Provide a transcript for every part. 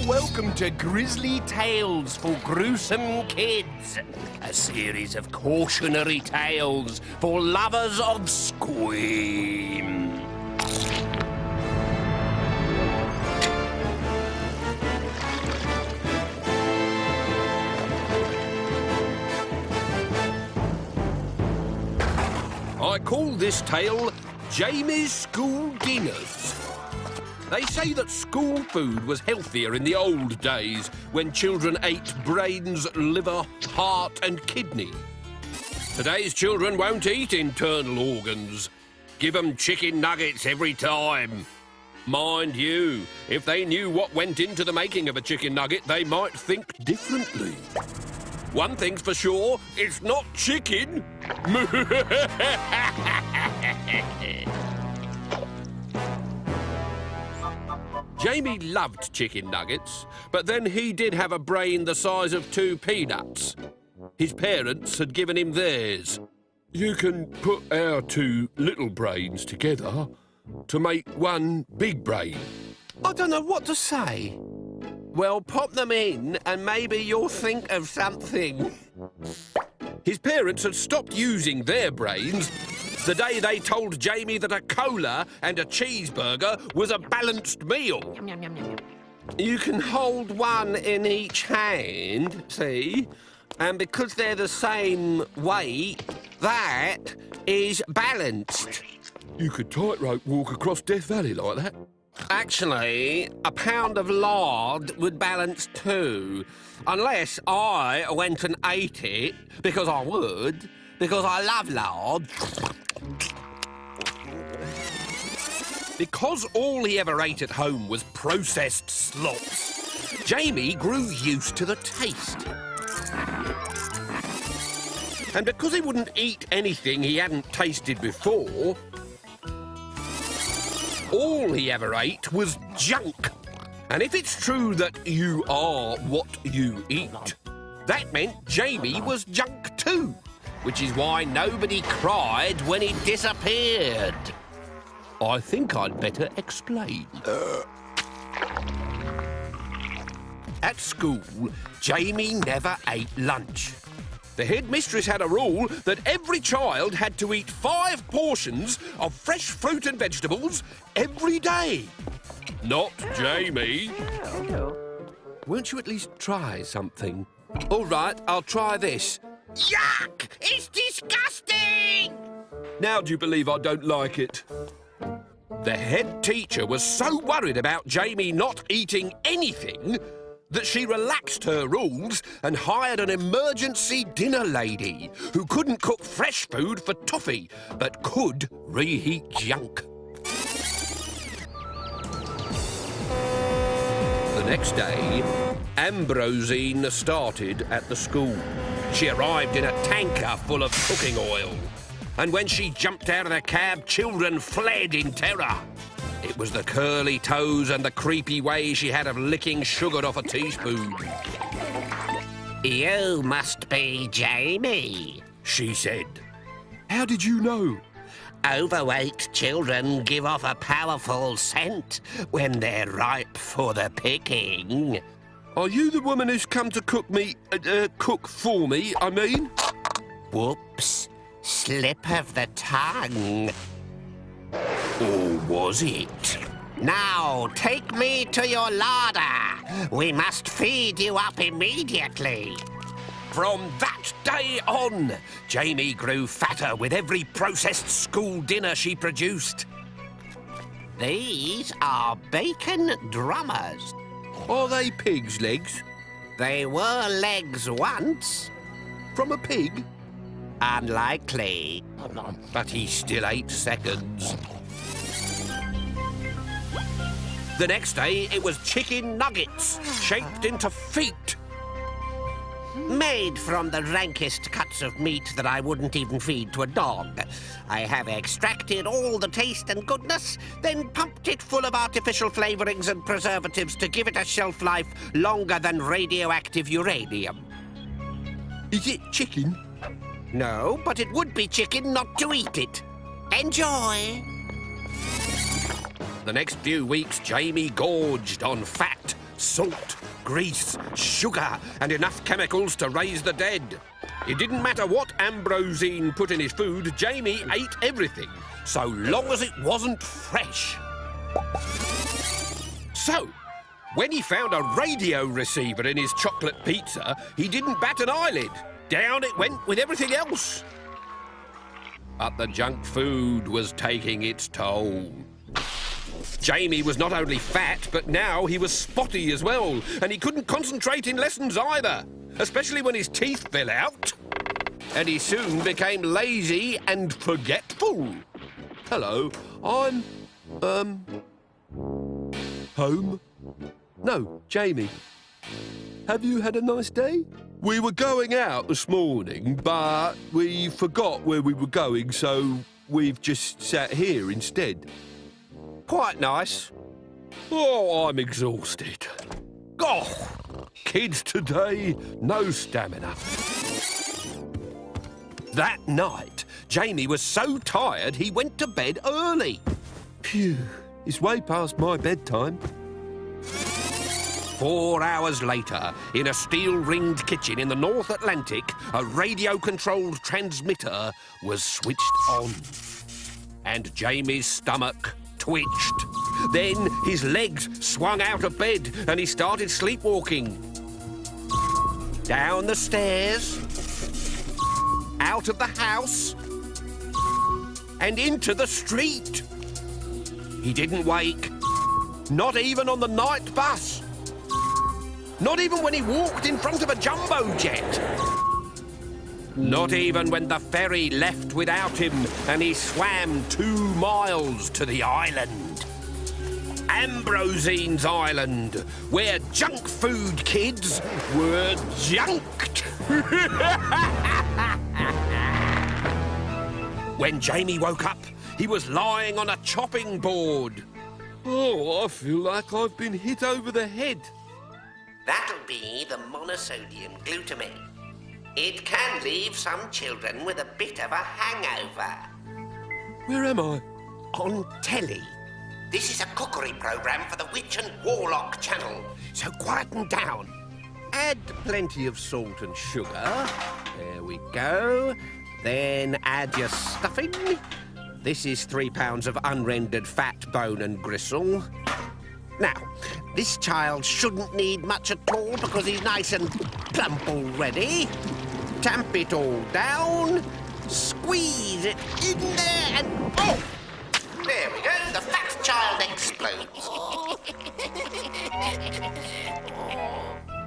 Welcome to Grizzly Tales for Gruesome Kids, a series of cautionary tales for lovers of scream. I call this tale Jamie's School Dinners. They say that school food was healthier in the old days when children ate brains, liver, heart and kidney. Today's children won't eat internal organs. Give them chicken nuggets every time. Mind you, if they knew what went into the making of a chicken nugget, they might think differently. One thing's for sure, it's not chicken. Jamie loved chicken nuggets, but then he did have a brain the size of 2 peanuts. His parents had given him theirs. You can put our 2 little brains together to make one big brain. I don't know what to say. Well, pop them in and maybe you'll think of something. His parents had stopped using their brains the day they told Jamie that a cola and a cheeseburger was a balanced meal. Yum, yum, yum, yum, yum. You can hold one in each hand, see? And because they're the same weight, that is balanced. You could tightrope walk across Death Valley like that. Actually, a pound of lard would balance 2. Unless I went and ate it, because I would, because I love lard. Because all he ever ate at home was processed slops, Jamie grew used to the taste. And because he wouldn't eat anything he hadn't tasted before, all he ever ate was junk. And if it's true that you are what you eat, that meant Jamie was junk too, which is why nobody cried when he disappeared. I think I'd better explain. At school, Jamie never ate lunch. The headmistress had a rule that every child had to eat 5 portions of fresh fruit and vegetables every day. Not Jamie. Won't you at least try something? All right, I'll try this. Yuck! It's disgusting! Now do you believe I don't like it? The head teacher was so worried about Jamie not eating anything that she relaxed her rules and hired an emergency dinner lady who couldn't cook fresh food for toffee, but could reheat junk. The next day, Ambrosine started at the school. She arrived in a tanker full of cooking oil. And when she jumped out of the cab, children fled in terror. It was the curly toes and the creepy way she had of licking sugar off a teaspoon. You must be Jamie, she said. How did you know? Overweight children give off a powerful scent when they're ripe for the picking. Are you the woman who's come to cook for me, I mean? Whoops. Slip of the tongue. Or was it? Now, take me to your larder. We must feed you up immediately. From that day on, Jamie grew fatter with every processed school dinner she produced. These are bacon drummers. Are they pig's legs? They were legs once. From a pig? Unlikely. But he still ate seconds. The next day, it was chicken nuggets, shaped into feet. Made from the rankest cuts of meat that I wouldn't even feed to a dog. I have extracted all the taste and goodness, then pumped it full of artificial flavourings and preservatives to give it a shelf life longer than radioactive uranium. Is it chicken? No, but it would be chicken not to eat it. Enjoy! The next few weeks, Jamie gorged on fat, salt grease, sugar, and enough chemicals to raise the dead. It didn't matter what Ambrosine put in his food, Jamie ate everything, so long as it wasn't fresh. So, when he found a radio receiver in his chocolate pizza, he didn't bat an eyelid. Down it went with everything else. But the junk food was taking its toll. Jamie was not only fat, but now he was spotty as well, and he couldn't concentrate in lessons either, especially when his teeth fell out. And he soon became lazy and forgetful. Hello, I'm, home? No, Jamie. Have you had a nice day? We were going out this morning, but we forgot where we were going, so we've just sat here instead. Quite nice. Oh, I'm exhausted. Oh, kids today, no stamina. That night, Jamie was so tired he went to bed early. Phew, it's way past my bedtime. 4 hours later, in a steel-ringed kitchen in the North Atlantic, a radio-controlled transmitter was switched on. And Jamie's stomach twitched. Then his legs swung out of bed and he started sleepwalking. Down the stairs, out of the house, and into the street. He didn't wake, not even on the night bus. Not even when he walked in front of a jumbo jet. Not even when the ferry left without him and he swam 2 miles to the island. Ambrosine's Island, where junk food kids were junked. When Jamie woke up, he was lying on a chopping board. Oh, I feel like I've been hit over the head. That'll be the monosodium glutamate. It can leave some children with a bit of a hangover. Where am I? On telly. This is a cookery program for the Witch and Warlock channel, so quieten down. Add plenty of salt and sugar. There we go. Then add your stuffing. This is 3 pounds of unrendered fat, bone and gristle. Now, this child shouldn't need much at all because he's nice and plump already. Tamp it all down, squeeze it in there and... Oh! There we go, the fat child explodes.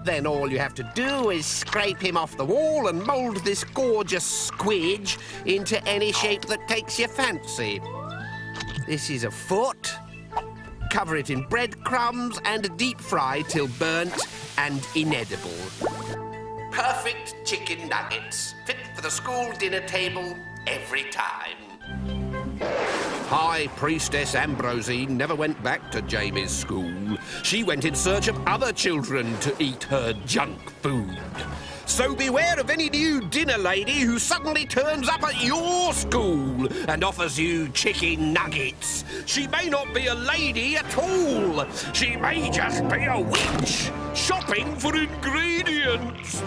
Then all you have to do is scrape him off the wall and mould this gorgeous squidge into any shape that takes your fancy. This is a foot. Cover it in breadcrumbs and deep fry till burnt and inedible. Perfect chicken nuggets, fit for the school dinner table every time. High Priestess Ambrosine never went back to Jamie's school. She went in search of other children to eat her junk food. So beware of any new dinner lady who suddenly turns up at your school and offers you chicken nuggets. She may not be a lady at all. She may just be a witch shopping for ingredients.